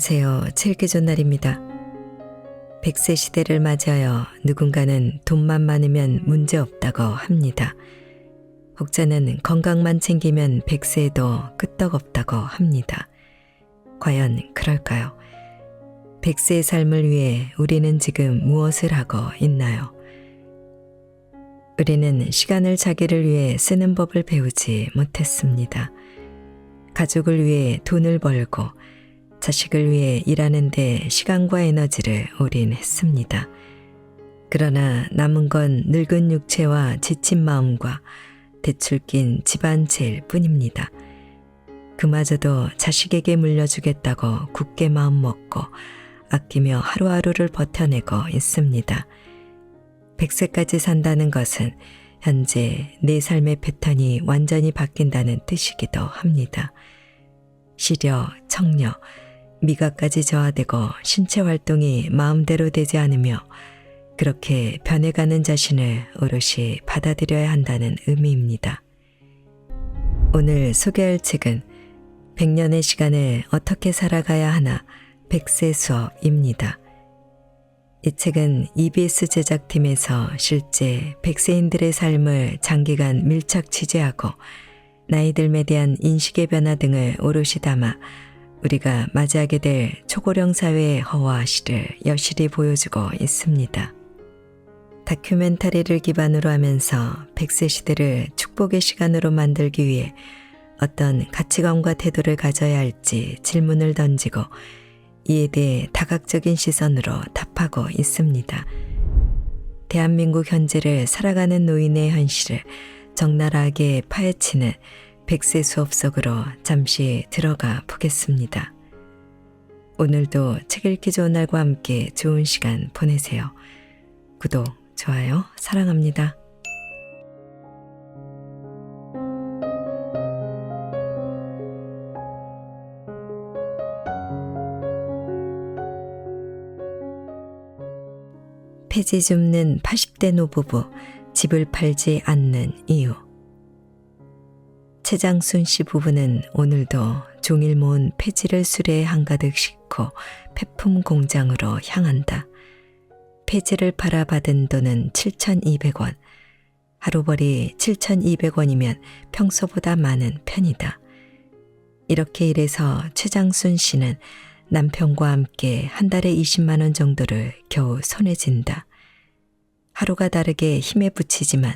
안녕하세요. 칠기조 날입니다. 100세 시대를 맞이하여 누군가는 돈만 많으면 문제없다고 합니다. 혹자는 건강만 챙기면 100세에도 끄떡없다고 합니다. 과연 그럴까요? 100세의 삶을 위해 우리는 지금 무엇을 하고 있나요? 우리는 시간을 자기를 위해 쓰는 법을 배우지 못했습니다. 가족을 위해 돈을 벌고 자식을 위해 일하는데 시간과 에너지를 올인했습니다. 그러나 남은 건 늙은 육체와 지친 마음과 대출 낀 집안채일 뿐입니다. 그마저도 자식에게 물려주겠다고 굳게 마음먹고 아끼며 하루하루를 버텨내고 있습니다. 100세까지 산다는 것은 현재 내 삶의 패턴이 완전히 바뀐다는 뜻이기도 합니다. 시력, 청력, 미각까지 저하되고 신체 활동이 마음대로 되지 않으며 그렇게 변해가는 자신을 오롯이 받아들여야 한다는 의미입니다. 오늘 소개할 책은 100년의 시간을 어떻게 살아가야 하나 100세 수업입니다. 이 책은 EBS 제작팀에서 실제 100세인들의 삶을 장기간 밀착 취재하고 나이 들에 대한 인식의 변화 등을 오롯이 담아 우리가 맞이하게 될 초고령 사회의 허와 시를 여실히 보여주고 있습니다. 다큐멘터리를 기반으로 하면서 100세 시대를 축복의 시간으로 만들기 위해 어떤 가치관과 태도를 가져야 할지 질문을 던지고 이에 대해 다각적인 시선으로 답하고 있습니다. 대한민국 현재를 살아가는 노인의 현실을 적나라하게 파헤치는 100세 수업 속으로 잠시 들어가 보겠습니다. 오늘도 책 읽기 좋은 날과 함께 좋은 시간 보내세요. 구독, 좋아요, 사랑합니다. 폐지 줍는 80대 노부부, 집을 팔지 않는 이유. 최장순 씨 부부는 오늘도 종일 모은 폐지를 수레에 한가득 싣고 폐품 공장으로 향한다. 폐지를 팔아 받은 돈은 7,200원. 하루벌이 7,200원이면 평소보다 많은 편이다. 이렇게 일해서 최장순 씨는 남편과 함께 한 달에 20만 원 정도를 겨우 손에 쥔다. 하루가 다르게 힘에 부치지만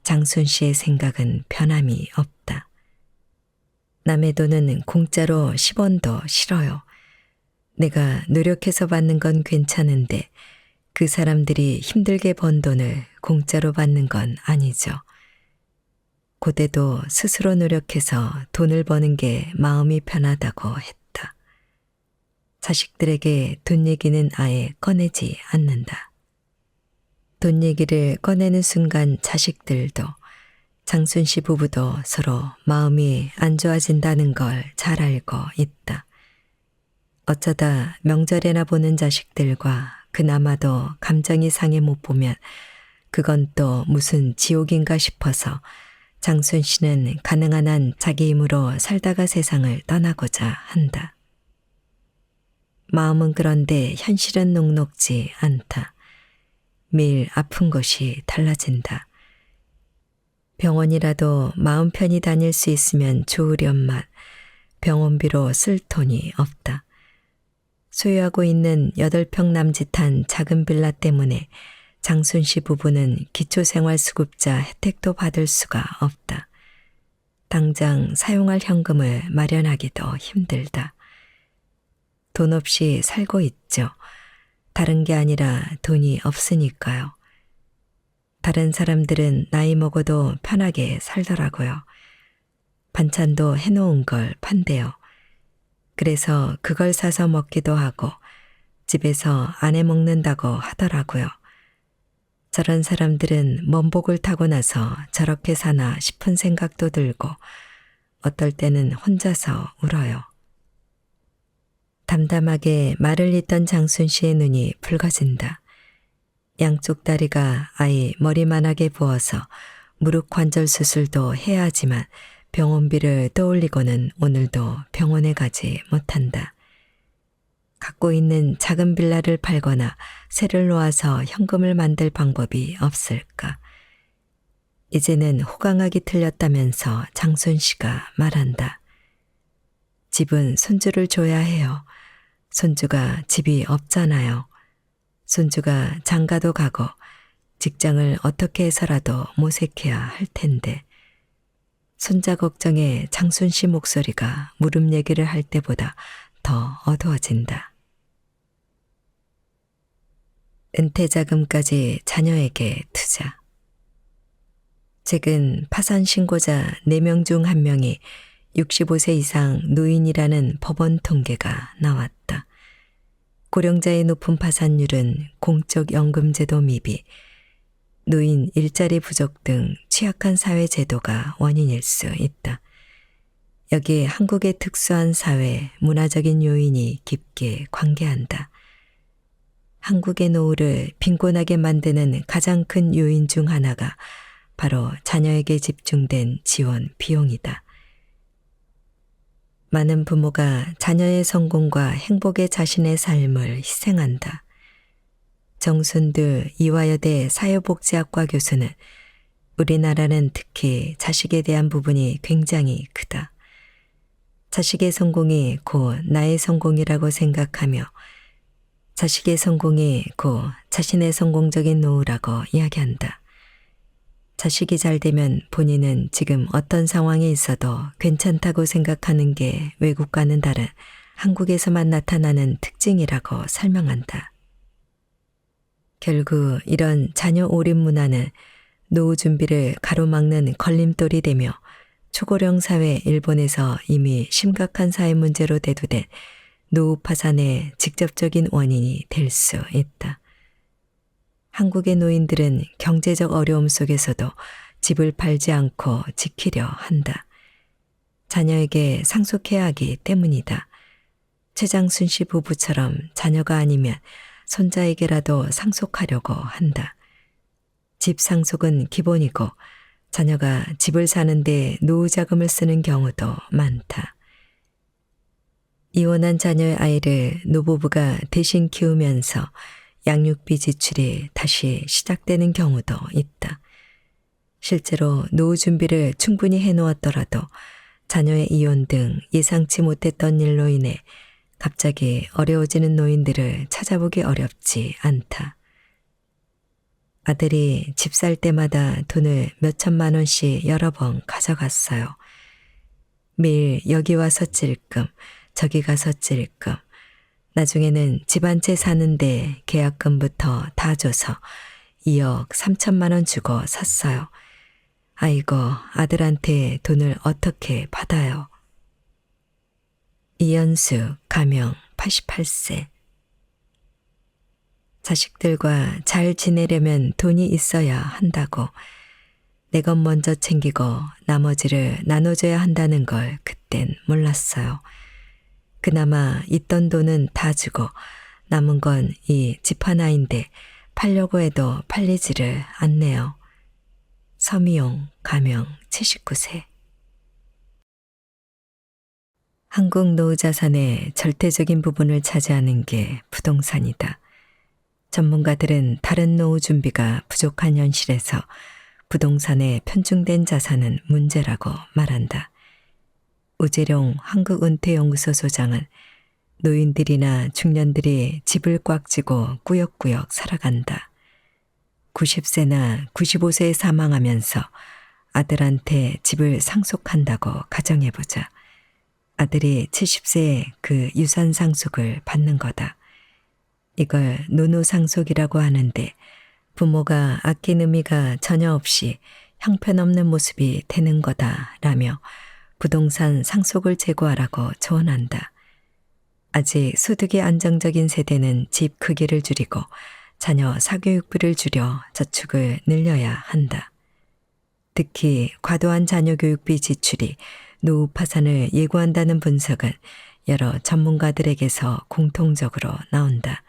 장순 씨의 생각은 변함이 없다. 남의 돈은 공짜로 10원도 싫어요. 내가 노력해서 받는 건 괜찮은데 그 사람들이 힘들게 번 돈을 공짜로 받는 건 아니죠. 고대도 스스로 노력해서 돈을 버는 게 마음이 편하다고 했다. 자식들에게 돈 얘기는 아예 꺼내지 않는다. 돈 얘기를 꺼내는 순간 자식들도 장순 씨 부부도 서로 마음이 안 좋아진다는 걸 잘 알고 있다. 어쩌다 명절에나 보는 자식들과 그나마도 감정이 상해 못 보면 그건 또 무슨 지옥인가 싶어서 장순 씨는 가능한 한 자기 힘으로 살다가 세상을 떠나고자 한다. 마음은 그런데 현실은 녹록지 않다. 매일 아픈 것이 달라진다. 병원이라도 마음 편히 다닐 수 있으면 좋으련만 병원비로 쓸 돈이 없다. 소유하고 있는 8평 남짓한 작은 빌라 때문에 장순 씨 부부는 기초생활수급자 혜택도 받을 수가 없다. 당장 사용할 현금을 마련하기도 힘들다. 돈 없이 살고 있죠. 다른 게 아니라 돈이 없으니까요. 다른 사람들은 나이 먹어도 편하게 살더라고요. 반찬도 해놓은 걸 판대요. 그래서 그걸 사서 먹기도 하고 집에서 안 해 먹는다고 하더라고요. 저런 사람들은 먼 복을 타고 나서 저렇게 사나 싶은 생각도 들고 어떨 때는 혼자서 울어요. 담담하게 말을 잇던 장순 씨의 눈이 붉어진다. 양쪽 다리가 아예 머리만하게 부어서 무릎 관절 수술도 해야 하지만 병원비를 떠올리고는 오늘도 병원에 가지 못한다. 갖고 있는 작은 빌라를 팔거나 세를 놓아서 현금을 만들 방법이 없을까? 이제는 호강하기 틀렸다면서 장순 씨가 말한다. 집은 손주를 줘야 해요. 손주가 집이 없잖아요. 손주가 장가도 가고 직장을 어떻게 해서라도 모색해야 할 텐데. 손자 걱정에 장순 씨 목소리가 무릎 얘기를 할 때보다 더 어두워진다. 은퇴자금까지 자녀에게 투자. 최근 파산 신고자 4명 중 1명이 65세 이상 노인이라는 법원 통계가 나왔다. 고령자의 높은 파산율은 공적 연금제도 미비, 노인 일자리 부족 등 취약한 사회 제도가 원인일 수 있다. 여기에 한국의 특수한 사회, 문화적인 요인이 깊게 관계한다. 한국의 노후를 빈곤하게 만드는 가장 큰 요인 중 하나가 바로 자녀에게 집중된 지원 비용이다. 많은 부모가 자녀의 성공과 행복에 자신의 삶을 희생한다. 정순두 이화여대 사회복지학과 교수는 우리나라는 특히 자식에 대한 부분이 굉장히 크다. 자식의 성공이 곧 나의 성공이라고 생각하며 자식의 성공이 곧 자신의 성공적인 노후라고 이야기한다. 자식이 잘 되면 본인은 지금 어떤 상황에 있어도 괜찮다고 생각하는 게 외국과는 다른 한국에서만 나타나는 특징이라고 설명한다. 결국 이런 자녀 올인 문화는 노후 준비를 가로막는 걸림돌이 되며 초고령 사회 일본에서 이미 심각한 사회 문제로 대두된 노후 파산의 직접적인 원인이 될 수 있다. 한국의 노인들은 경제적 어려움 속에서도 집을 팔지 않고 지키려 한다. 자녀에게 상속해야 하기 때문이다. 최장순 씨 부부처럼 자녀가 아니면 손자에게라도 상속하려고 한다. 집 상속은 기본이고 자녀가 집을 사는데 노후 자금을 쓰는 경우도 많다. 이혼한 자녀의 아이를 노부부가 대신 키우면서 양육비 지출이 다시 시작되는 경우도 있다. 실제로 노후 준비를 충분히 해놓았더라도 자녀의 이혼 등 예상치 못했던 일로 인해 갑자기 어려워지는 노인들을 찾아보기 어렵지 않다. 아들이 집 살 때마다 돈을 몇천만 원씩 여러 번 가져갔어요. 매일 여기 와서 찔끔 저기 가서 찔끔 나중에는 집 한 채 사는데 계약금부터 다 줘서 2억 3천만 원 주고 샀어요. 아이고, 아들한테 돈을 어떻게 받아요? 이연수, 가명, 88세. 자식들과 잘 지내려면 돈이 있어야 한다고, 내 것 먼저 챙기고 나머지를 나눠줘야 한다는 걸 그땐 몰랐어요. 그나마 있던 돈은 다 주고 남은 건 이 집 하나인데 팔려고 해도 팔리지를 않네요. 서미용, 가명, 79세. 한국 노후 자산의 절대적인 부분을 차지하는 게 부동산이다. 전문가들은 다른 노후 준비가 부족한 현실에서 부동산에 편중된 자산은 문제라고 말한다. 우재룡 한국은퇴연구소 소장은 노인들이나 중년들이 집을 꽉 쥐고 꾸역꾸역 살아간다. 90세나 95세에 사망하면서 아들한테 집을 상속한다고 가정해보자. 아들이 70세에 그 유산 상속을 받는 거다. 이걸 노노상속이라고 하는데 부모가 아낀 의미가 전혀 없이 형편없는 모습이 되는 거다라며 부동산 상속을 제고하라고 조언한다. 아직 소득이 안정적인 세대는 집 크기를 줄이고 자녀 사교육비를 줄여 저축을 늘려야 한다. 특히 과도한 자녀 교육비 지출이 노후 파산을 예고한다는 분석은 여러 전문가들에게서 공통적으로 나온다.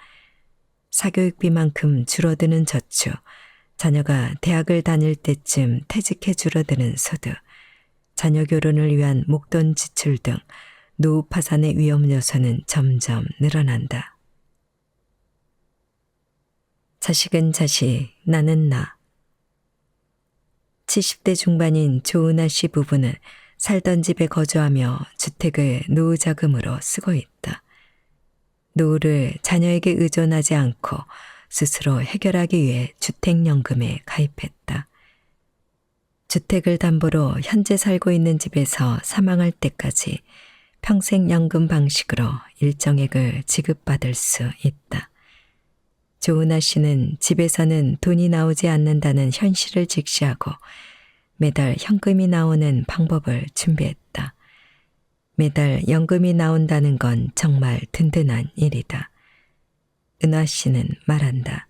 사교육비만큼 줄어드는 저축, 자녀가 대학을 다닐 때쯤 퇴직해 줄어드는 소득, 자녀 결혼을 위한 목돈 지출 등 노후 파산의 위험 요소는 점점 늘어난다. 자식은 자식, 나는 나. 70대 중반인 조은하 씨 부부는 살던 집에 거주하며 주택을 노후 자금으로 쓰고 있다. 노후를 자녀에게 의존하지 않고 스스로 해결하기 위해 주택연금에 가입했다. 주택을 담보로 현재 살고 있는 집에서 사망할 때까지 평생연금 방식으로 일정액을 지급받을 수 있다. 조은하 씨는 집에서는 돈이 나오지 않는다는 현실을 직시하고 매달 현금이 나오는 방법을 준비했다. 매달 연금이 나온다는 건 정말 든든한 일이다. 은화 씨는 말한다.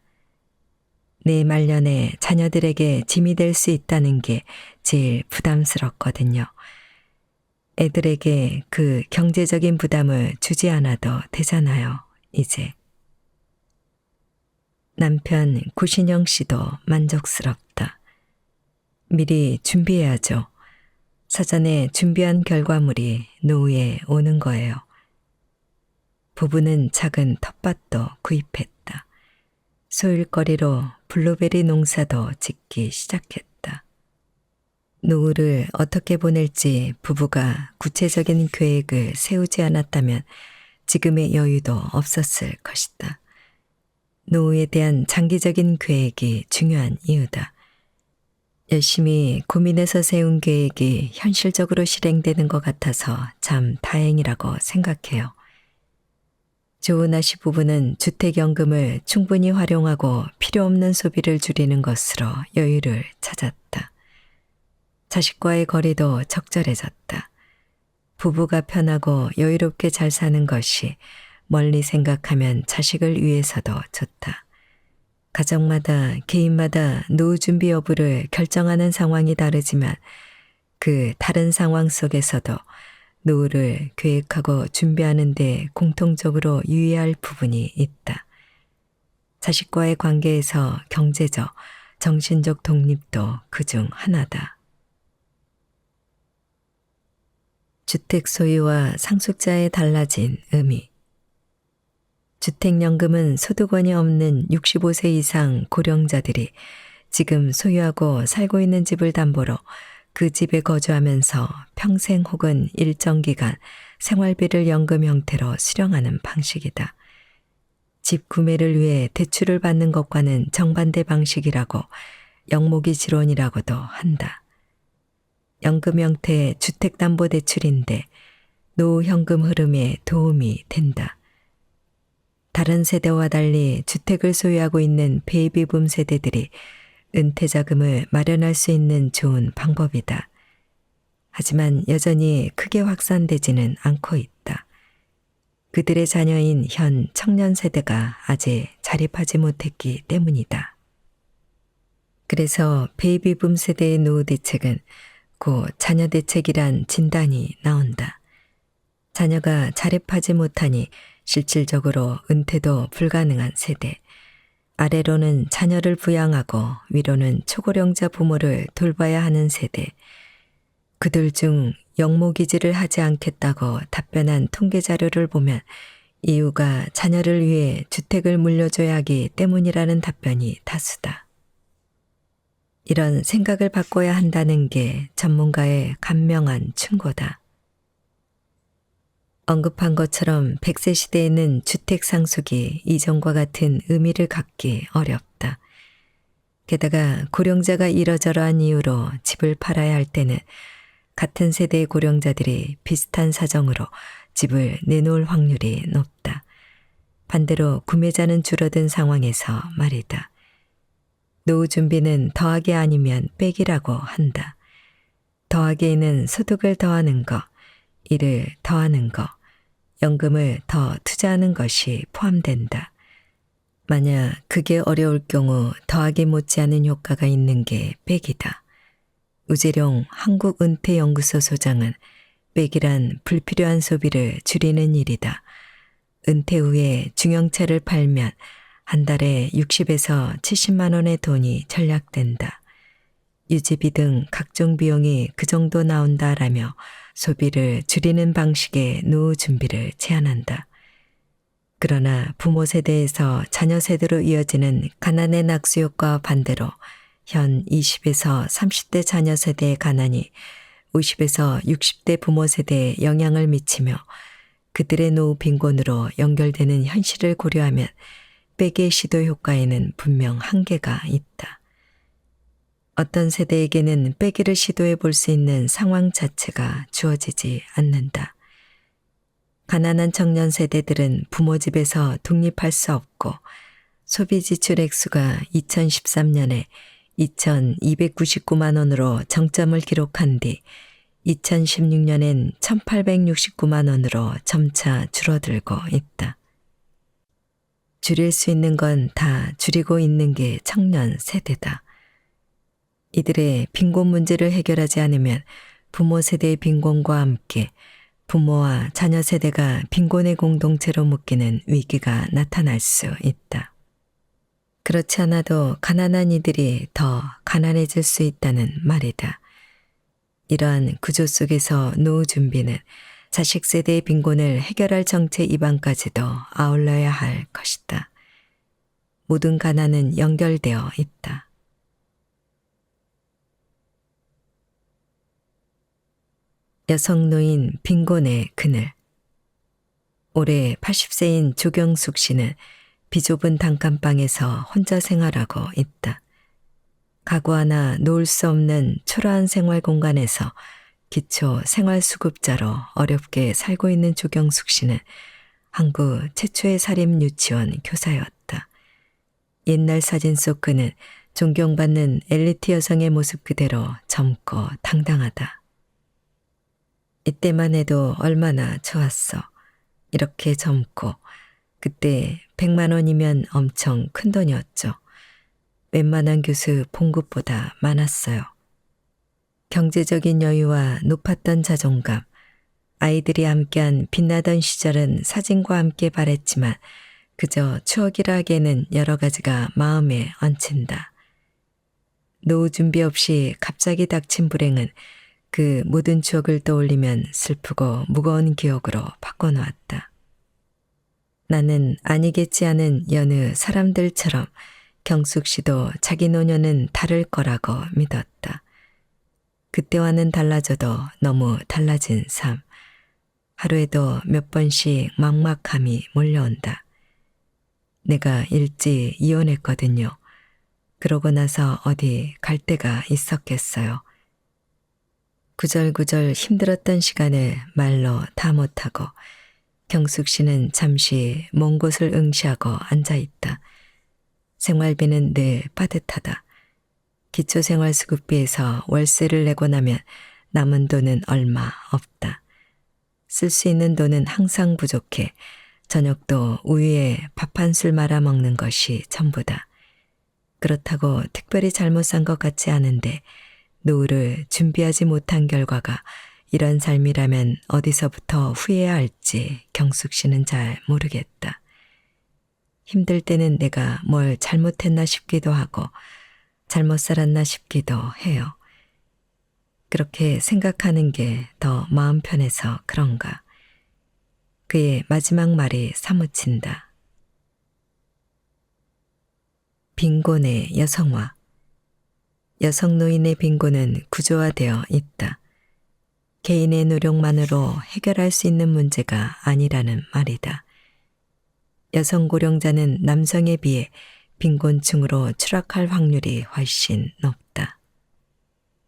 내 말년에 자녀들에게 짐이 될 수 있다는 게 제일 부담스럽거든요. 애들에게 그 경제적인 부담을 주지 않아도 되잖아요, 이제. 남편 구신영 씨도 만족스럽다. 미리 준비해야죠. 사전에 준비한 결과물이 노후에 오는 거예요. 부부는 작은 텃밭도 구입했다. 소일거리로 블루베리 농사도 짓기 시작했다. 노후를 어떻게 보낼지 부부가 구체적인 계획을 세우지 않았다면 지금의 여유도 없었을 것이다. 노후에 대한 장기적인 계획이 중요한 이유다. 열심히 고민해서 세운 계획이 현실적으로 실행되는 것 같아서 참 다행이라고 생각해요. 조은하 씨 부부는 주택연금을 충분히 활용하고 필요 없는 소비를 줄이는 것으로 여유를 찾았다. 자식과의 거리도 적절해졌다. 부부가 편하고 여유롭게 잘 사는 것이 멀리 생각하면 자식을 위해서도 좋다. 가정마다 개인마다 노후 준비 여부를 결정하는 상황이 다르지만 그 다른 상황 속에서도 노후를 계획하고 준비하는 데 공통적으로 유의할 부분이 있다. 자식과의 관계에서 경제적, 정신적 독립도 그중 하나다. 주택 소유와 상속자의 달라진 의미. 주택연금은 소득원이 없는 65세 이상 고령자들이 지금 소유하고 살고 있는 집을 담보로 그 집에 거주하면서 평생 혹은 일정 기간 생활비를 연금 형태로 수령하는 방식이다. 집 구매를 위해 대출을 받는 것과는 정반대 방식이라고 영목이 지론이라고도 한다. 연금 형태의 주택담보대출인데 노후 현금 흐름에 도움이 된다. 다른 세대와 달리 주택을 소유하고 있는 베이비붐 세대들이 은퇴자금을 마련할 수 있는 좋은 방법이다. 하지만 여전히 크게 확산되지는 않고 있다. 그들의 자녀인 현 청년 세대가 아직 자립하지 못했기 때문이다. 그래서 베이비붐 세대의 노후 대책은 곧 자녀 대책이란 진단이 나온다. 자녀가 자립하지 못하니 실질적으로 은퇴도 불가능한 세대, 아래로는 자녀를 부양하고 위로는 초고령자 부모를 돌봐야 하는 세대, 그들 중 영모기지를 하지 않겠다고 답변한 통계 자료를 보면 이유가 자녀를 위해 주택을 물려줘야 하기 때문이라는 답변이 다수다. 이런 생각을 바꿔야 한다는 게 전문가의 간명한 충고다. 언급한 것처럼 100세 시대에는 주택 상속이 이전과 같은 의미를 갖기 어렵다. 게다가 고령자가 이러저러한 이유로 집을 팔아야 할 때는 같은 세대의 고령자들이 비슷한 사정으로 집을 내놓을 확률이 높다. 반대로 구매자는 줄어든 상황에서 말이다. 노후 준비는 더하기 아니면 빼기라고 한다. 더하기에는 소득을 더하는 것, 일을 더하는 것, 연금을 더 투자하는 것이 포함된다. 만약 그게 어려울 경우 더하기 못지않은 효과가 있는 게 빼기다. 우재룡 한국은퇴연구소 소장은 빼기란 불필요한 소비를 줄이는 일이다. 은퇴 후에 중형차를 팔면 한 달에 60에서 70만 원의 돈이 절약된다. 유지비 등 각종 비용이 그 정도 나온다라며 소비를 줄이는 방식의 노후 준비를 제안한다. 그러나 부모 세대에서 자녀 세대로 이어지는 가난의 낙수 효과와 반대로 현 20에서 30대 자녀 세대의 가난이 50에서 60대 부모 세대에 영향을 미치며 그들의 노후 빈곤으로 연결되는 현실을 고려하면 빼기 시도 효과에는 분명 한계가 있다. 어떤 세대에게는 빼기를 시도해 볼 수 있는 상황 자체가 주어지지 않는다. 가난한 청년 세대들은 부모 집에서 독립할 수 없고 소비 지출 액수가 2013년에 2,299만 원으로 정점을 기록한 뒤 2016년엔 1,869만 원으로 점차 줄어들고 있다. 줄일 수 있는 건 다 줄이고 있는 게 청년 세대다. 이들의 빈곤 문제를 해결하지 않으면 부모 세대의 빈곤과 함께 부모와 자녀 세대가 빈곤의 공동체로 묶이는 위기가 나타날 수 있다. 그렇지 않아도 가난한 이들이 더 가난해질 수 있다는 말이다. 이러한 구조 속에서 노후 준비는 자식 세대의 빈곤을 해결할 정책 입안까지도 아울러야 할 것이다. 모든 가난은 연결되어 있다. 여성 노인 빈곤의 그늘. 올해 80세인 조경숙 씨는 비좁은 단칸방에서 혼자 생활하고 있다. 가구 하나 놓을 수 없는 초라한 생활 공간에서 기초 생활수급자로 어렵게 살고 있는 조경숙 씨는 한국 최초의 사립 유치원 교사였다. 옛날 사진 속 그는 존경받는 엘리트 여성의 모습 그대로 젊고 당당하다. 이때만 해도 얼마나 좋았어. 이렇게 젊고 그때 100만 원이면 엄청 큰 돈이었죠. 웬만한 교수 봉급보다 많았어요. 경제적인 여유와 높았던 자존감, 아이들이 함께한 빛나던 시절은 사진과 함께 바랬지만 그저 추억이라 하기에는 여러 가지가 마음에 얹힌다. 노후 준비 없이 갑자기 닥친 불행은 그 모든 추억을 떠올리면 슬프고 무거운 기억으로 바꿔놓았다. 나는 아니겠지 하는 여느 사람들처럼 경숙 씨도 자기 노년은 다를 거라고 믿었다. 그때와는 달라져도 너무 달라진 삶. 하루에도 몇 번씩 막막함이 몰려온다. 내가 일찍 이혼했거든요. 그러고 나서 어디 갈 데가 있었겠어요. 구절구절 힘들었던 시간을 말로 다 못하고 경숙 씨는 잠시 먼 곳을 응시하고 앉아있다. 생활비는 늘 빠듯하다. 기초생활수급비에서 월세를 내고 나면 남은 돈은 얼마 없다. 쓸 수 있는 돈은 항상 부족해 저녁도 우유에 밥 한 술 말아 먹는 것이 전부다. 그렇다고 특별히 잘못 산 것 같지 않은데 노후를 준비하지 못한 결과가 이런 삶이라면 어디서부터 후회해야 할지 경숙 씨는 잘 모르겠다. 힘들 때는 내가 뭘 잘못했나 싶기도 하고 잘못 살았나 싶기도 해요. 그렇게 생각하는 게 더 마음 편해서 그런가. 그의 마지막 말이 사무친다. 빈곤의 여성화. 여성 노인의 빈곤은 구조화되어 있다. 개인의 노력만으로 해결할 수 있는 문제가 아니라는 말이다. 여성 고령자는 남성에 비해 빈곤층으로 추락할 확률이 훨씬 높다.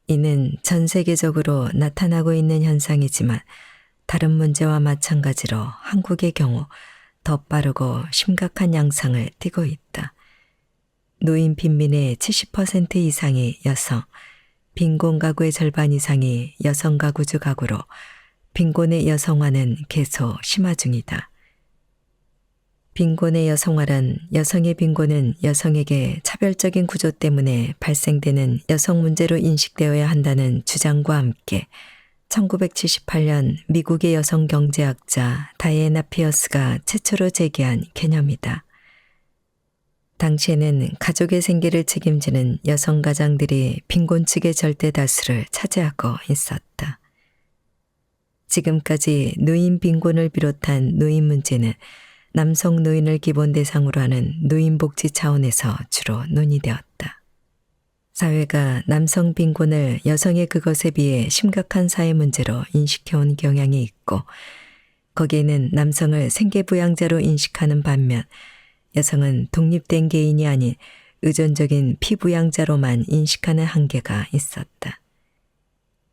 이는 전 세계적으로 나타나고 있는 현상이지만 다른 문제와 마찬가지로 한국의 경우 더 빠르고 심각한 양상을 띠고 있다. 노인 빈민의 70% 이상이 여성, 빈곤 가구의 절반 이상이 여성 가구주 가구로 빈곤의 여성화는 계속 심화 중이다. 빈곤의 여성화란 여성의 빈곤은 여성에게 차별적인 구조 때문에 발생되는 여성 문제로 인식되어야 한다는 주장과 함께 1978년 미국의 여성 경제학자 다이애나 피어스가 최초로 제기한 개념이다. 당시에는 가족의 생계를 책임지는 여성 가장들이 빈곤층의 절대 다수를 차지하고 있었다. 지금까지 노인 빈곤을 비롯한 노인 문제는 남성 노인을 기본 대상으로 하는 노인복지 차원에서 주로 논의되었다. 사회가 남성 빈곤을 여성의 그것에 비해 심각한 사회 문제로 인식해온 경향이 있고 거기에는 남성을 생계부양자로 인식하는 반면 여성은 독립된 개인이 아닌 의존적인 피부양자로만 인식하는 한계가 있었다.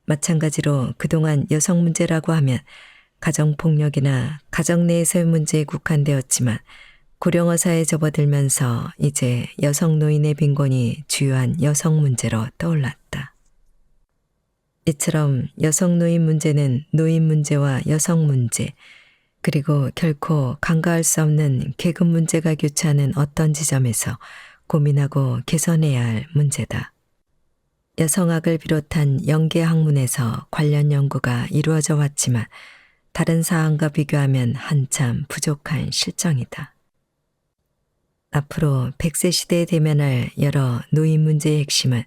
마찬가지로 그동안 여성 문제라고 하면 가정폭력이나 가정 내에서의 문제에 국한되었지만 고령화 사회에 접어들면서 이제 여성 노인의 빈곤이 주요한 여성 문제로 떠올랐다. 이처럼 여성 노인 문제는 노인 문제와 여성 문제, 그리고 결코 간과할 수 없는 계급 문제가 교차하는 어떤 지점에서 고민하고 개선해야 할 문제다. 여성학을 비롯한 영계 학문에서 관련 연구가 이루어져 왔지만 다른 사안과 비교하면 한참 부족한 실정이다. 앞으로 100세 시대에 대면할 여러 노인 문제의 핵심은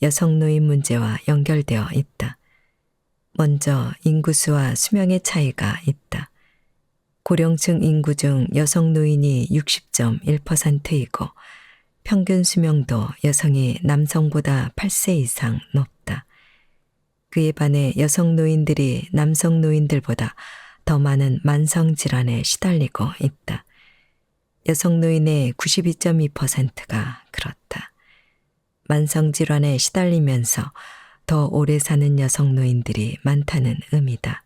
여성 노인 문제와 연결되어 있다. 먼저 인구수와 수명의 차이가 있다. 고령층 인구 중 여성 노인이 60.1%이고 평균 수명도 여성이 남성보다 8세 이상 높다. 그에 반해 여성 노인들이 남성 노인들보다 더 많은 만성 질환에 시달리고 있다. 여성 노인의 92.2%가 그렇다. 만성 질환에 시달리면서 더 오래 사는 여성 노인들이 많다는 의미다.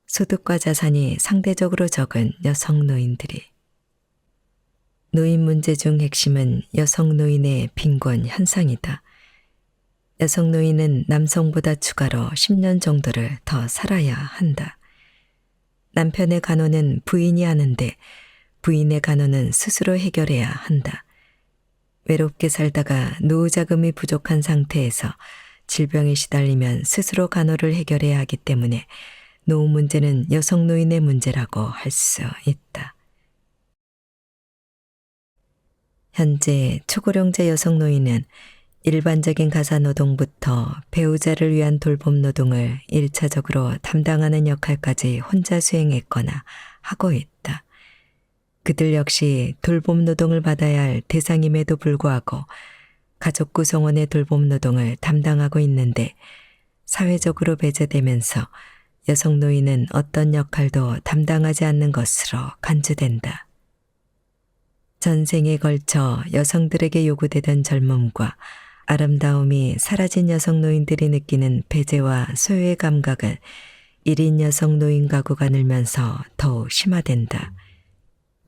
소득과 자산이 상대적으로 적은 여성 노인들이. 노인 문제 중 핵심은 여성 노인의 빈곤 현상이다. 여성 노인은 남성보다 추가로 10년 정도를 더 살아야 한다. 남편의 간호는 부인이 하는데 부인의 간호는 스스로 해결해야 한다. 외롭게 살다가 노후 자금이 부족한 상태에서 질병에 시달리면 스스로 간호를 해결해야 하기 때문에 노후 문제는 여성 노인의 문제라고 할 수 있다. 현재 초고령자 여성 노인은 일반적인 가사노동부터 배우자를 위한 돌봄 노동을 1차적으로 담당하는 역할까지 혼자 수행했거나 하고 있다. 그들 역시 돌봄 노동을 받아야 할 대상임에도 불구하고 가족 구성원의 돌봄 노동을 담당하고 있는데 사회적으로 배제되면서 여성 노인은 어떤 역할도 담당하지 않는 것으로 간주된다. 전생에 걸쳐 여성들에게 요구되던 젊음과 아름다움이 사라진 여성 노인들이 느끼는 배제와 소외의 감각은 1인 여성 노인 가구가 늘면서 더욱 심화된다.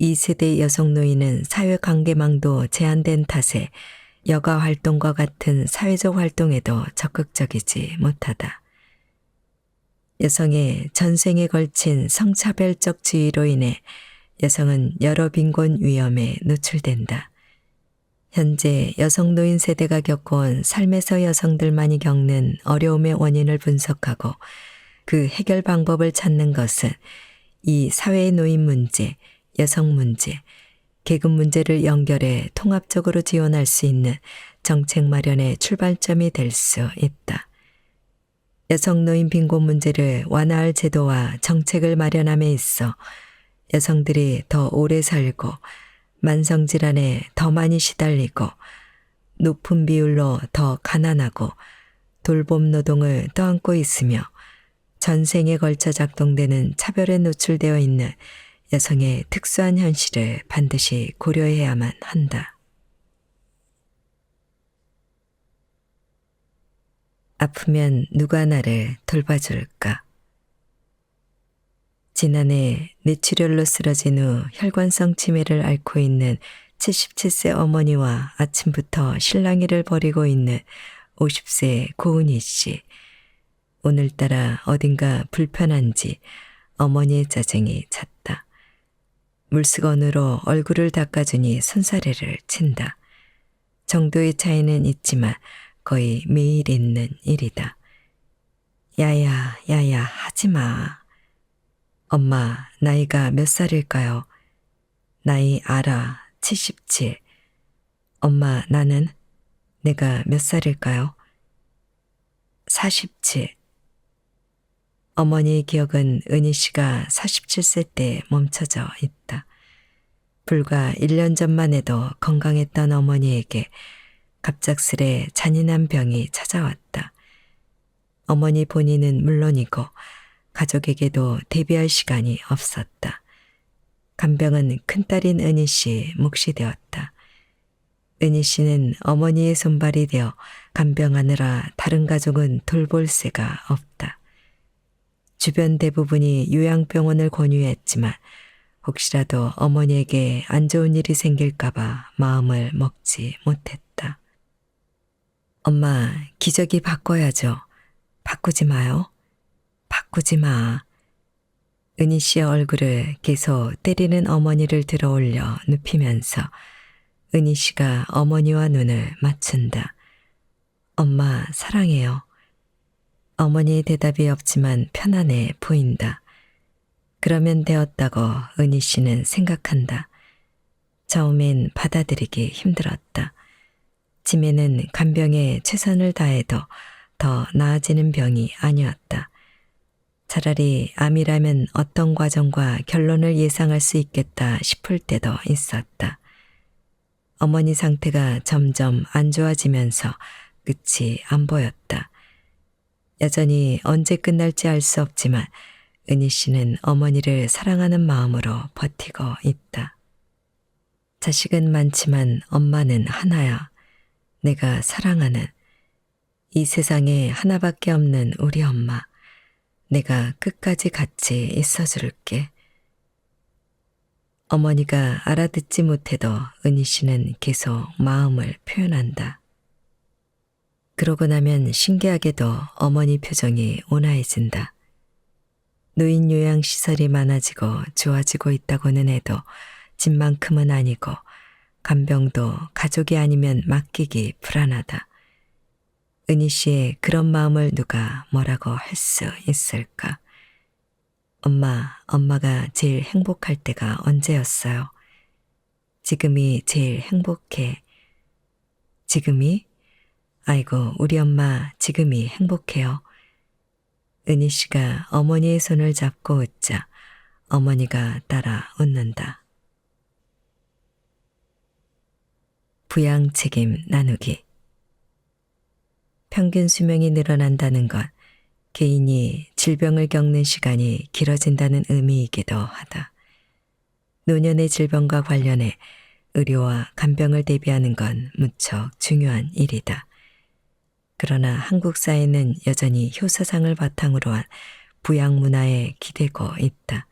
2세대 여성 노인은 사회관계망도 제한된 탓에 여가 활동과 같은 사회적 활동에도 적극적이지 못하다. 여성의 전생에 걸친 성차별적 지위로 인해 여성은 여러 빈곤 위험에 노출된다. 현재 여성 노인 세대가 겪어온 삶에서 여성들만이 겪는 어려움의 원인을 분석하고 그 해결 방법을 찾는 것은 이 사회의 노인 문제, 여성 문제, 계급 문제를 연결해 통합적으로 지원할 수 있는 정책 마련의 출발점이 될 수 있다. 여성 노인 빈곤 문제를 완화할 제도와 정책을 마련함에 있어 여성들이 더 오래 살고 만성질환에 더 많이 시달리고 높은 비율로 더 가난하고 돌봄 노동을 떠안고 있으며 전생에 걸쳐 작동되는 차별에 노출되어 있는 여성의 특수한 현실을 반드시 고려해야만 한다. 아프면 누가 나를 돌봐줄까? 지난해 뇌출혈로 쓰러진 후 혈관성 치매를 앓고 있는 77세 어머니와 아침부터 실랑이를 벌이고 있는 50세 고은희 씨. 오늘따라 어딘가 불편한지 어머니의 짜증이 찼다. 물수건으로 얼굴을 닦아주니 손사래를 친다. 정도의 차이는 있지만 거의 매일 있는 일이다. 야야, 야야, 하지마. 엄마, 나이가 몇 살일까요? 나이 알아, 77. 엄마, 내가 몇 살일까요? 47. 어머니의 기억은 은희 씨가 47세 때 멈춰져 있다. 불과 1년 전만 해도 건강했던 어머니에게 갑작스레 잔인한 병이 찾아왔다. 어머니 본인은 물론이고 가족에게도 대비할 시간이 없었다. 간병은 큰딸인 은희 씨 몫이 되었다. 은희 씨는 어머니의 손발이 되어 간병하느라 다른 가족은 돌볼 새가 없다. 주변 대부분이 요양병원을 권유했지만 혹시라도 어머니에게 안 좋은 일이 생길까봐 마음을 먹지 못했다. 엄마, 기저귀 바꿔야죠. 바꾸지 마요. 바꾸지 마. 은희 씨의 얼굴을 계속 때리는 어머니를 들어올려 눕히면서 은희 씨가 어머니와 눈을 맞춘다. 엄마, 사랑해요. 어머니의 대답이 없지만 편안해 보인다. 그러면 되었다고 은희 씨는 생각한다. 처음엔 받아들이기 힘들었다. 치매는 간병에 최선을 다해도 더 나아지는 병이 아니었다. 차라리 암이라면 어떤 과정과 결론을 예상할 수 있겠다 싶을 때도 있었다. 어머니 상태가 점점 안 좋아지면서 끝이 안 보였다. 여전히 언제 끝날지 알 수 없지만 은희 씨는 어머니를 사랑하는 마음으로 버티고 있다. 자식은 많지만 엄마는 하나야. 내가 사랑하는, 이 세상에 하나밖에 없는 우리 엄마. 내가 끝까지 같이 있어줄게. 어머니가 알아듣지 못해도 은희 씨는 계속 마음을 표현한다. 그러고 나면 신기하게도 어머니 표정이 온화해진다. 노인 요양시설이 많아지고 좋아지고 있다고는 해도 집만큼은 아니고 간병도 가족이 아니면 맡기기 불안하다. 은희 씨의 그런 마음을 누가 뭐라고 할 수 있을까? 엄마가 제일 행복할 때가 언제였어요? 지금이 제일 행복해. 지금이? 아이고, 우리 엄마 지금이 행복해요. 은희 씨가 어머니의 손을 잡고 웃자 어머니가 따라 웃는다. 부양 책임 나누기. 평균 수명이 늘어난다는 것, 개인이 질병을 겪는 시간이 길어진다는 의미이기도 하다. 노년의 질병과 관련해 의료와 간병을 대비하는 건 무척 중요한 일이다. 그러나 한국 사회는 여전히 효사상을 바탕으로 한 부양 문화에 기대고 있다.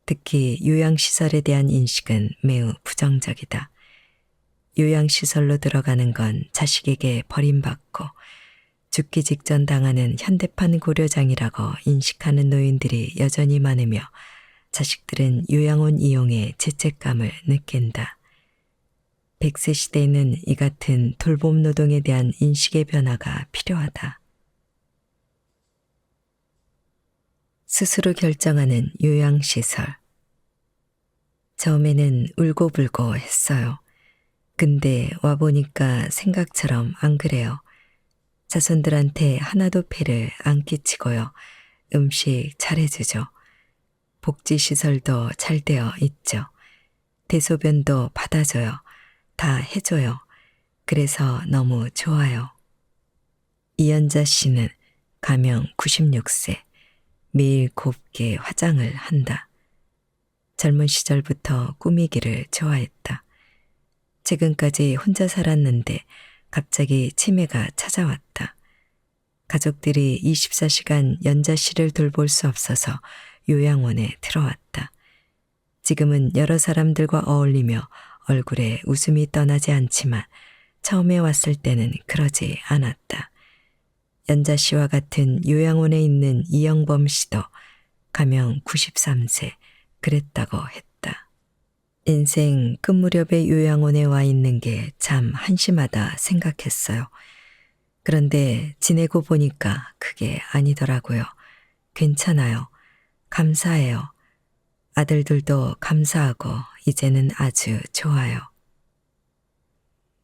특히 요양시설에 대한 인식은 매우 부정적이다. 요양시설로 들어가는 건 자식에게 버림받고 죽기 직전 당하는 현대판 고려장이라고 인식하는 노인들이 여전히 많으며 자식들은 요양원 이용에 죄책감을 느낀다. 100세 시대에는 이 같은 돌봄 노동에 대한 인식의 변화가 필요하다. 스스로 결정하는 요양시설. 처음에는 울고불고 했어요. 근데 와보니까 생각처럼 안 그래요. 자손들한테 하나도 폐를 안 끼치고요. 음식 잘해주죠. 복지시설도 잘 되어 있죠. 대소변도 받아줘요. 다 해줘요. 그래서 너무 좋아요. 이연자 씨는 가명 96세, 매일 곱게 화장을 한다. 젊은 시절부터 꾸미기를 좋아했다. 최근까지 혼자 살았는데 갑자기 치매가 찾아왔다. 가족들이 24시간 연자 씨를 돌볼 수 없어서 요양원에 들어왔다. 지금은 여러 사람들과 어울리며 얼굴에 웃음이 떠나지 않지만 처음에 왔을 때는 그러지 않았다. 연자 씨와 같은 요양원에 있는 이영범 씨도 가명 93세 그랬다고 했다. 인생 끝무렵에 요양원에 와 있는 게 참 한심하다 생각했어요. 그런데 지내고 보니까 그게 아니더라고요. 괜찮아요. 감사해요. 아들들도 감사하고 이제는 아주 좋아요.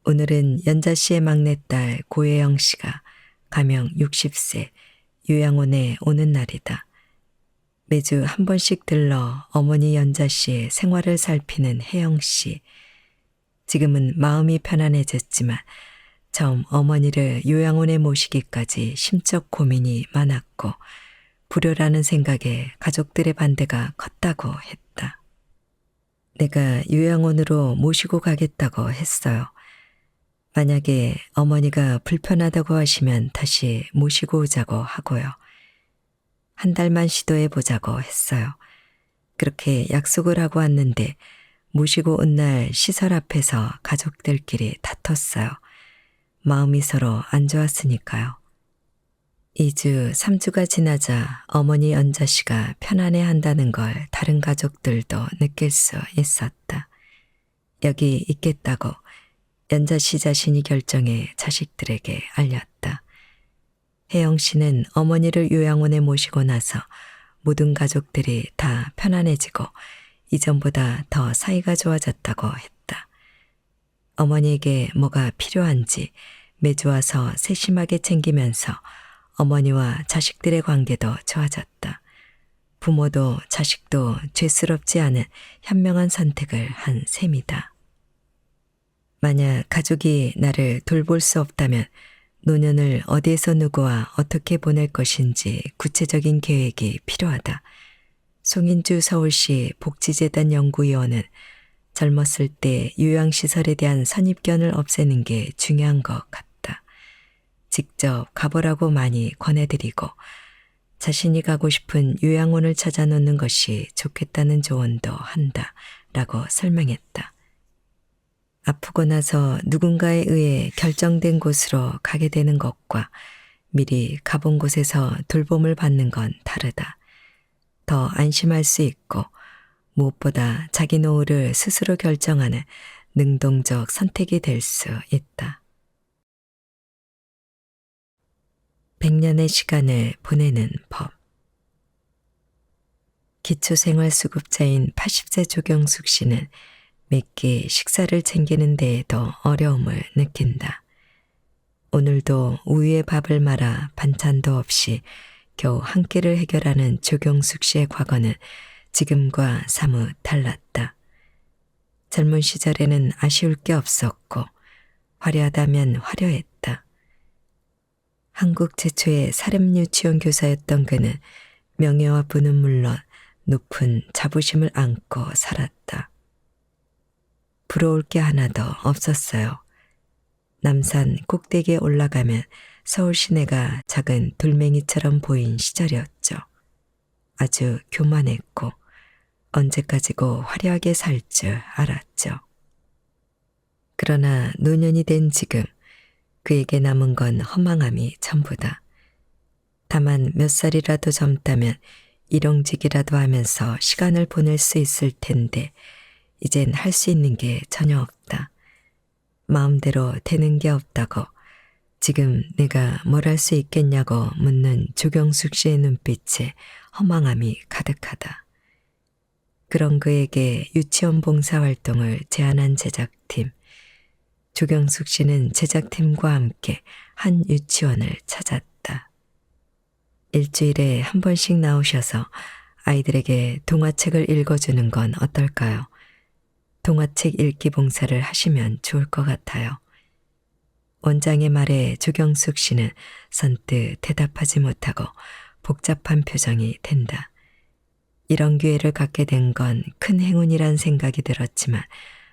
오늘은 연자 씨의 막내딸 고혜영 씨가 가명 60세 요양원에 오는 날이다. 매주 한 번씩 들러 어머니 연자 씨의 생활을 살피는 혜영 씨. 지금은 마음이 편안해졌지만 처음 어머니를 요양원에 모시기까지 심적 고민이 많았고 불효라는 생각에 가족들의 반대가 컸다고 했다. 내가 요양원으로 모시고 가겠다고 했어요. 만약에 어머니가 불편하다고 하시면 다시 모시고 오자고 하고요. 한 달만 시도해 보자고 했어요. 그렇게 약속을 하고 왔는데 모시고 온 날 시설 앞에서 가족들끼리 다퉜어요. 마음이 서로 안 좋았으니까요. 2주, 3주가 지나자 어머니 연자 씨가 편안해 한다는 걸 다른 가족들도 느낄 수 있었다. 여기 있겠다고 연자 씨 자신이 결정해 자식들에게 알렸다. 혜영 씨는 어머니를 요양원에 모시고 나서 모든 가족들이 다 편안해지고 이전보다 더 사이가 좋아졌다고 했다. 어머니에게 뭐가 필요한지 매주 와서 세심하게 챙기면서 어머니와 자식들의 관계도 좋아졌다. 부모도 자식도 죄스럽지 않은 현명한 선택을 한 셈이다. 만약 가족이 나를 돌볼 수 없다면 노년을 어디에서 누구와 어떻게 보낼 것인지 구체적인 계획이 필요하다. 송인주 서울시 복지재단 연구위원은 젊었을 때 요양시설에 대한 선입견을 없애는 게 중요한 것 같다. 직접 가보라고 많이 권해드리고 자신이 가고 싶은 요양원을 찾아놓는 것이 좋겠다는 조언도 한다 라고 설명했다. 아프고 나서 누군가에 의해 결정된 곳으로 가게 되는 것과 미리 가본 곳에서 돌봄을 받는 건 다르다. 더 안심할 수 있고 무엇보다 자기 노후를 스스로 결정하는 능동적 선택이 될 수 있다. 100년의 시간을 보내는 법. 기초생활수급자인 80세 조경숙 씨는 매끼 식사를 챙기는 데에도 어려움을 느낀다. 오늘도 우유에 밥을 말아 반찬도 없이 겨우 한 끼를 해결하는 조경숙 씨의 과거는 지금과 사뭇 달랐다. 젊은 시절에는 아쉬울 게 없었고 화려하다면 화려했다. 한국 최초의 사립유치원 교사였던 그는 명예와 부는 물론 높은 자부심을 안고 살았다. 부러울 게 하나도 없었어요. 남산 꼭대기에 올라가면 서울 시내가 작은 돌멩이처럼 보인 시절이었죠. 아주 교만했고 언제까지고 화려하게 살 줄 알았죠. 그러나 노년이 된 지금 그에게 남은 건 허망함이 전부다. 다만 몇 살이라도 젊다면 일용직이라도 하면서 시간을 보낼 수 있을 텐데 이젠 할 수 있는 게 전혀 없다. 마음대로 되는 게 없다고 지금 내가 뭘 할 수 있겠냐고 묻는 조경숙 씨의 눈빛에 허망함이 가득하다. 그런 그에게 유치원 봉사활동을 제안한 제작팀. 조경숙 씨는 제작팀과 함께 한 유치원을 찾았다. 일주일에 한 번씩 나오셔서 아이들에게 동화책을 읽어주는 건 어떨까요? 동화책 읽기 봉사를 하시면 좋을 것 같아요. 원장의 말에 조경숙 씨는 선뜻 대답하지 못하고 복잡한 표정이 된다. 이런 기회를 갖게 된 건 큰 행운이란 생각이 들었지만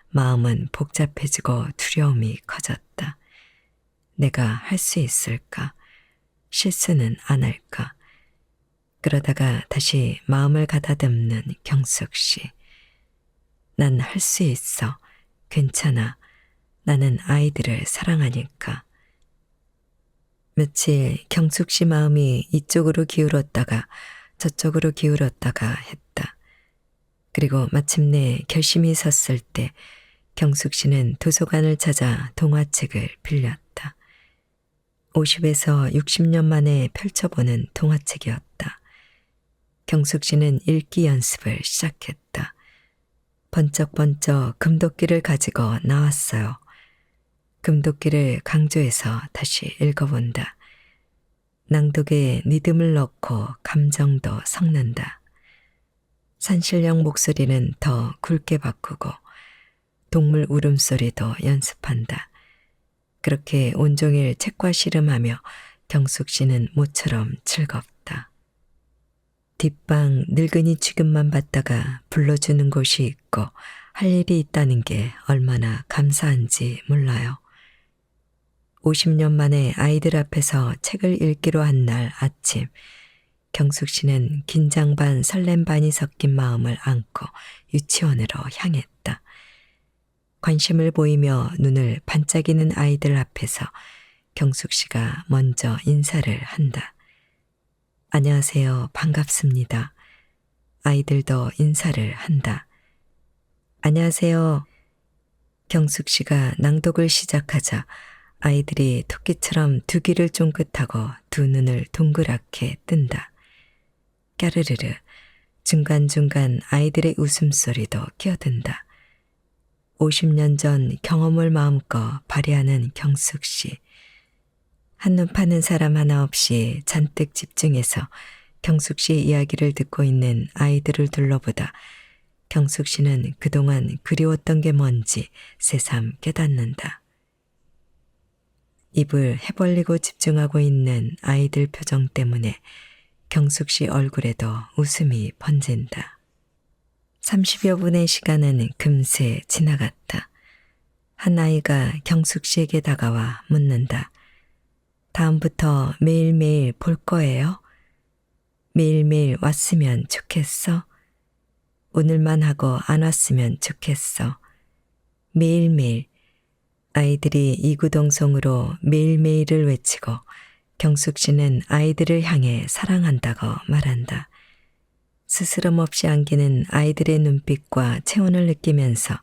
마음은 복잡해지고 두려움이 커졌다. 내가 할 수 있을까? 실수는 안 할까? 그러다가 다시 마음을 가다듬는 경숙 씨. 난 할 수 있어. 괜찮아. 나는 아이들을 사랑하니까. 며칠 경숙 씨 마음이 이쪽으로 기울었다가 저쪽으로 기울었다가 했다. 그리고 마침내 결심이 섰을 때 경숙 씨는 도서관을 찾아 동화책을 빌렸다. 50에서 60년 만에 펼쳐보는 동화책이었다. 경숙 씨는 읽기 연습을 시작했다. 번쩍번쩍 금도끼를 가지고 나왔어요. 금도끼를 강조해서 다시 읽어본다. 낭독에 리듬을 넣고 감정도 섞는다. 산신령 목소리는 더 굵게 바꾸고 동물 울음소리도 연습한다. 그렇게 온종일 책과 씨름하며 경숙 씨는 모처럼 즐겁다. 뒷방 늙은이 취급만 받다가 불러주는 곳이 있고 할 일이 있다는 게 얼마나 감사한지 몰라요. 50년 만에 아이들 앞에서 책을 읽기로 한 날 아침, 경숙 씨는 긴장 반 설렘 반이 섞인 마음을 안고 유치원으로 향했다. 관심을 보이며 눈을 반짝이는 아이들 앞에서 경숙 씨가 먼저 인사를 한다. 안녕하세요. 반갑습니다. 아이들도 인사를 한다. 안녕하세요. 경숙 씨가 낭독을 시작하자 아이들이 토끼처럼 두 귀를 쫑긋하고 두 눈을 동그랗게 뜬다. 까르르르 중간중간 아이들의 웃음소리도 끼어든다. 50년 전 경험을 마음껏 발휘하는 경숙 씨. 한눈 파는 사람 하나 없이 잔뜩 집중해서 경숙 씨의 이야기를 듣고 있는 아이들을 둘러보다 경숙 씨는 그동안 그리웠던 게 뭔지 새삼 깨닫는다. 입을 해벌리고 집중하고 있는 아이들 표정 때문에 경숙 씨 얼굴에도 웃음이 번진다. 30여 분의 시간은 금세 지나갔다. 한 아이가 경숙 씨에게 다가와 묻는다. 다음부터 매일매일 볼 거예요? 매일매일 왔으면 좋겠어? 오늘만 하고 안 왔으면 좋겠어. 매일매일. 아이들이 이구동성으로 매일매일을 외치고 경숙 씨는 아이들을 향해 사랑한다고 말한다. 스스럼 없이 안기는 아이들의 눈빛과 체온을 느끼면서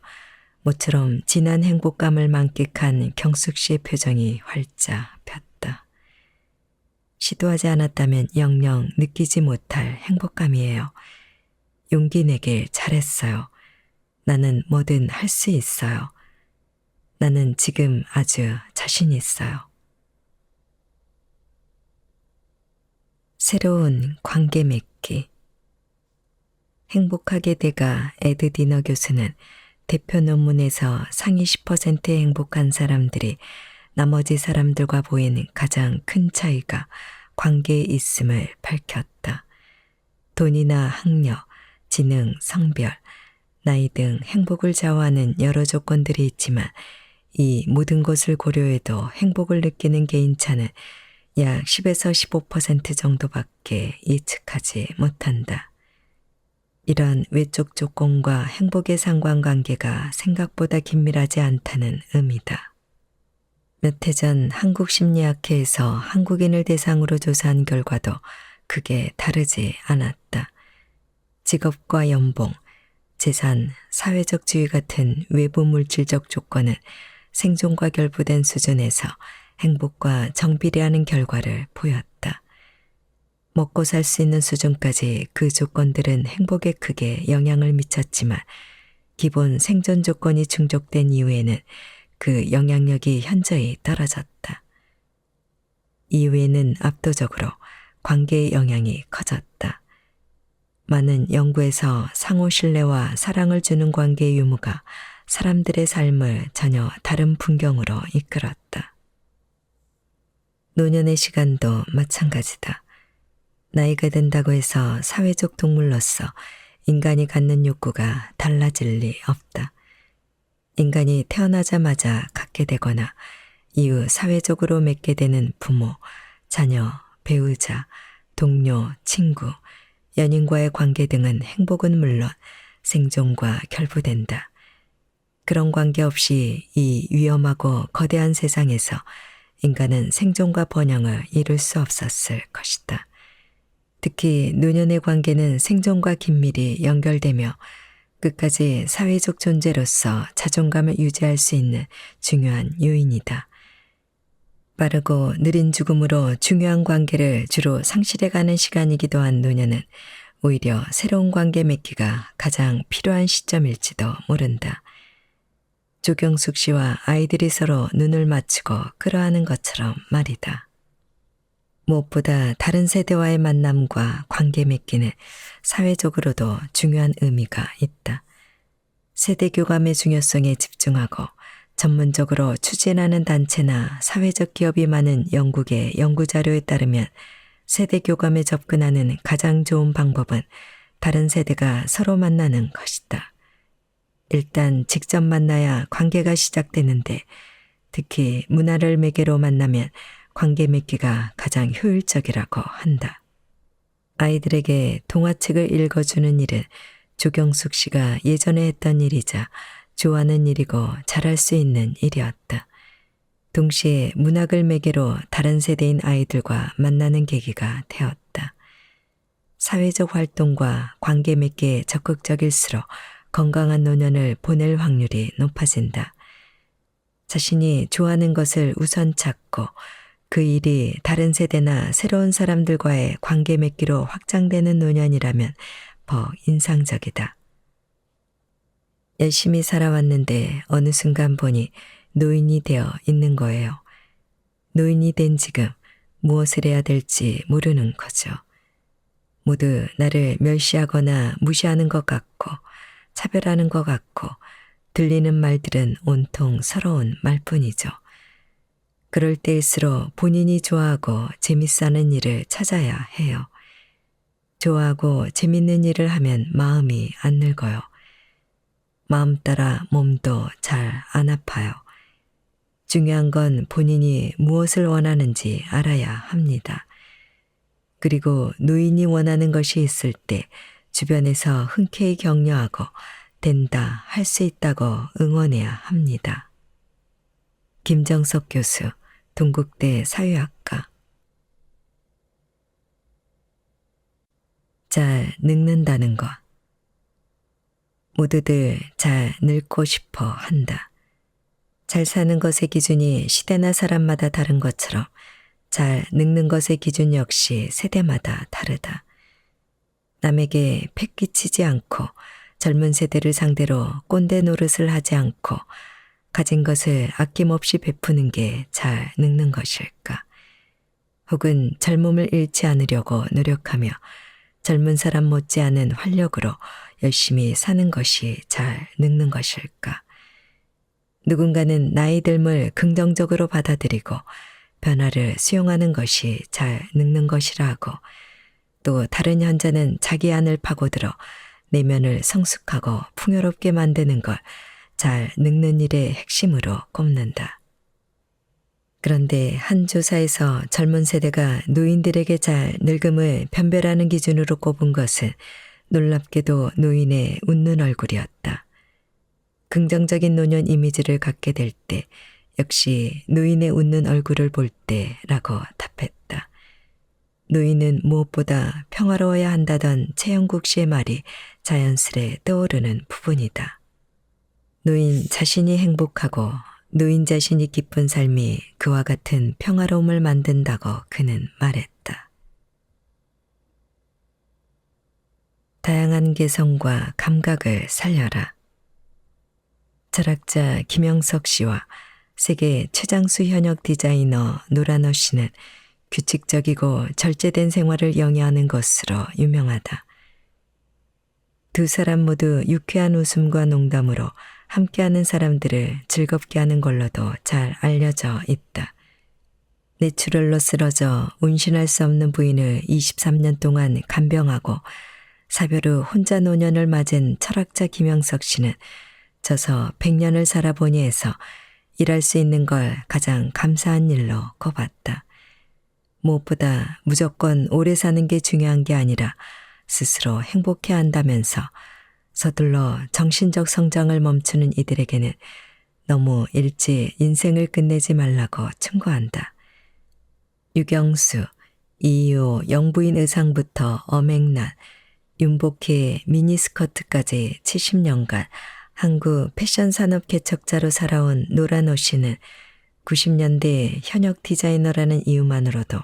모처럼 진한 행복감을 만끽한 경숙 씨의 표정이 활짝 폈다. 시도하지 않았다면 영영 느끼지 못할 행복감이에요. 용기 내길 잘했어요. 나는 뭐든 할 수 있어요. 나는 지금 아주 자신 있어요. 새로운 관계 맺기. 행복하게 돼가 에드디너 교수는 대표 논문에서 상위 10%의 행복한 사람들이 나머지 사람들과 보이는 가장 큰 차이가 관계에 있음을 밝혔다. 돈이나 학력, 지능, 성별, 나이 등 행복을 좌우하는 여러 조건들이 있지만 이 모든 것을 고려해도 행복을 느끼는 개인차는 약 10에서 15% 정도밖에 예측하지 못한다. 이런 외적 조건과 행복의 상관관계가 생각보다 긴밀하지 않다는 의미다. 몇 해 전 한국심리학회에서 한국인을 대상으로 조사한 결과도 크게 다르지 않았다. 직업과 연봉, 재산, 사회적 지위 같은 외부 물질적 조건은 생존과 결부된 수준에서 행복과 정비례하는 결과를 보였다. 먹고 살 수 있는 수준까지 그 조건들은 행복에 크게 영향을 미쳤지만 기본 생존 조건이 충족된 이후에는 그 영향력이 현저히 떨어졌다. 이후에는 압도적으로 관계의 영향이 커졌다. 많은 연구에서 상호 신뢰와 사랑을 주는 관계의 유무가 사람들의 삶을 전혀 다른 풍경으로 이끌었다. 노년의 시간도 마찬가지다. 나이가 든다고 해서 사회적 동물로서 인간이 갖는 욕구가 달라질 리 없다. 인간이 태어나자마자 갖게 되거나 이후 사회적으로 맺게 되는 부모, 자녀, 배우자, 동료, 친구, 연인과의 관계 등은 행복은 물론 생존과 결부된다. 그런 관계 없이 이 위험하고 거대한 세상에서 인간은 생존과 번영을 이룰 수 없었을 것이다. 특히 노년의 관계는 생존과 긴밀히 연결되며 끝까지 사회적 존재로서 자존감을 유지할 수 있는 중요한 요인이다. 빠르고 느린 죽음으로 중요한 관계를 주로 상실해가는 시간이기도 한 노년은 오히려 새로운 관계 맺기가 가장 필요한 시점일지도 모른다. 조경숙 씨와 아이들이 서로 눈을 맞추고 끌어안은 것처럼 말이다. 무엇보다 다른 세대와의 만남과 관계 맺기는 사회적으로도 중요한 의미가 있다. 세대 교감의 중요성에 집중하고 전문적으로 추진하는 단체나 사회적 기업이 많은 영국의 연구자료에 따르면 세대 교감에 접근하는 가장 좋은 방법은 다른 세대가 서로 만나는 것이다. 일단 직접 만나야 관계가 시작되는데 특히 문화를 매개로 만나면 관계 맺기가 가장 효율적이라고 한다. 아이들에게 동화책을 읽어주는 일은 조경숙 씨가 예전에 했던 일이자 좋아하는 일이고 잘할 수 있는 일이었다. 동시에 문학을 매개로 다른 세대인 아이들과 만나는 계기가 되었다. 사회적 활동과 관계 맺기에 적극적일수록 건강한 노년을 보낼 확률이 높아진다. 자신이 좋아하는 것을 우선 찾고 그 일이 다른 세대나 새로운 사람들과의 관계 맺기로 확장되는 노년이라면 더 인상적이다. 열심히 살아왔는데 어느 순간 보니 노인이 되어 있는 거예요. 노인이 된 지금 무엇을 해야 될지 모르는 거죠. 모두 나를 멸시하거나 무시하는 것 같고 차별하는 것 같고 들리는 말들은 온통 서러운 말뿐이죠. 그럴 때일수록 본인이 좋아하고 재밌어하는 일을 찾아야 해요. 좋아하고 재밌는 일을 하면 마음이 안 늙어요. 마음 따라 몸도 잘 안 아파요. 중요한 건 본인이 무엇을 원하는지 알아야 합니다. 그리고 노인이 원하는 것이 있을 때 주변에서 흔쾌히 격려하고 된다, 할 수 있다고 응원해야 합니다. 김정석 교수, 동국대 사회학과. 잘 늙는다는 것. 모두들 잘 늙고 싶어 한다. 잘 사는 것의 기준이 시대나 사람마다 다른 것처럼 잘 늙는 것의 기준 역시 세대마다 다르다. 남에게 패 끼치지 않고 젊은 세대를 상대로 꼰대 노릇을 하지 않고 가진 것을 아낌없이 베푸는 게 잘 늙는 것일까? 혹은 젊음을 잃지 않으려고 노력하며 젊은 사람 못지않은 활력으로 열심히 사는 것이 잘 늙는 것일까? 누군가는 나이 듦을 긍정적으로 받아들이고 변화를 수용하는 것이 잘 늙는 것이라 하고 또 다른 현자는 자기 안을 파고들어 내면을 성숙하고 풍요롭게 만드는 걸 잘 늙는 일의 핵심으로 꼽는다. 그런데 한 조사에서 젊은 세대가 노인들에게 잘 늙음을 변별하는 기준으로 꼽은 것은 놀랍게도 노인의 웃는 얼굴이었다. 긍정적인 노년 이미지를 갖게 될 때 역시 노인의 웃는 얼굴을 볼 때라고 답했다. 노인은 무엇보다 평화로워야 한다던 최영국 씨의 말이 자연스레 떠오르는 부분이다. 노인 자신이 행복하고 노인 자신이 기쁜 삶이 그와 같은 평화로움을 만든다고 그는 말했다. 다양한 개성과 감각을 살려라. 철학자 김영석 씨와 세계 최장수 현역 디자이너 노라너 씨는 규칙적이고 절제된 생활을 영위하는 것으로 유명하다. 두 사람 모두 유쾌한 웃음과 농담으로 함께하는 사람들을 즐겁게 하는 걸로도 잘 알려져 있다. 뇌출혈로 쓰러져 운신할 수 없는 부인을 23년 동안 간병하고 사별 후 혼자 노년을 맞은 철학자 김영석 씨는 저서 100년을 살아보니 해서 일할 수 있는 걸 가장 감사한 일로 꼽았다. 무엇보다 무조건 오래 사는 게 중요한 게 아니라 스스로 행복해야 한다면서 서둘러 정신적 성장을 멈추는 이들에게는 너무 일찍 인생을 끝내지 말라고 충고한다. 유경수, 이효 영부인 의상부터 어맹란, 윤복희의 미니스커트까지 70년간 한국 패션 산업 개척자로 살아온 노라노 씨는 90년대 현역 디자이너라는 이유만으로도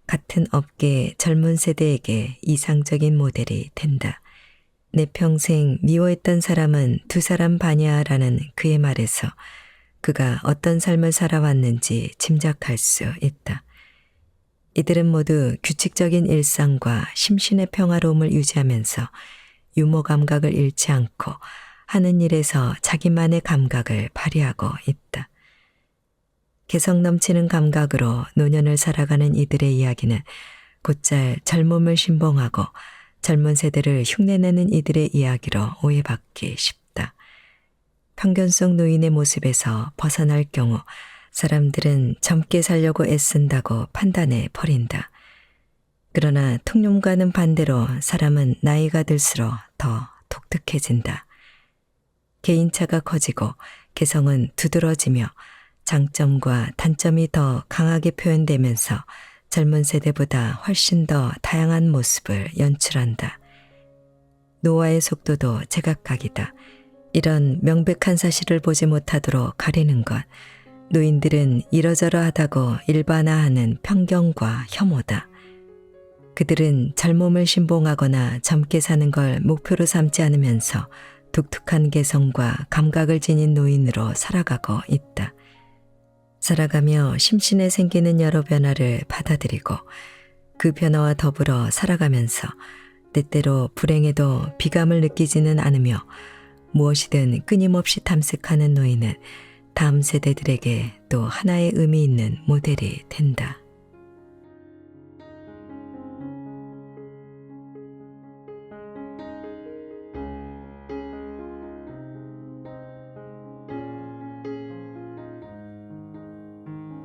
같은 업계의 젊은 세대에게 이상적인 모델이 된다. 내 평생 미워했던 사람은 두 사람 반이야라는 그의 말에서 그가 어떤 삶을 살아왔는지 짐작할 수 있다. 이들은 모두 규칙적인 일상과 심신의 평화로움을 유지하면서 유머 감각을 잃지 않고 하는 일에서 자기만의 감각을 발휘하고 있다. 개성 넘치는 감각으로 노년을 살아가는 이들의 이야기는 곧잘 젊음을 신봉하고 젊은 세대를 흉내내는 이들의 이야기로 오해받기 쉽다. 편견 속 노인의 모습에서 벗어날 경우 사람들은 젊게 살려고 애쓴다고 판단해 버린다. 그러나 통념과는 반대로 사람은 나이가 들수록 더 독특해진다. 개인차가 커지고 개성은 두드러지며 장점과 단점이 더 강하게 표현되면서 젊은 세대보다 훨씬 더 다양한 모습을 연출한다. 노화의 속도도 제각각이다. 이런 명백한 사실을 보지 못하도록 가리는 것, 노인들은 이러저러하다고 일반화하는 편견과 혐오다. 그들은 젊음을 신봉하거나 젊게 사는 걸 목표로 삼지 않으면서 독특한 개성과 감각을 지닌 노인으로 살아가고 있다. 살아가며 심신에 생기는 여러 변화를 받아들이고 그 변화와 더불어 살아가면서 때때로 불행에도 비감을 느끼지는 않으며 무엇이든 끊임없이 탐색하는 노인은 다음 세대들에게 또 하나의 의미 있는 모델이 된다.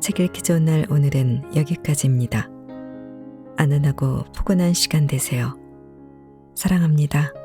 책 읽기 좋은 날 오늘은 여기까지입니다. 안온하고 포근한 시간 되세요. 사랑합니다.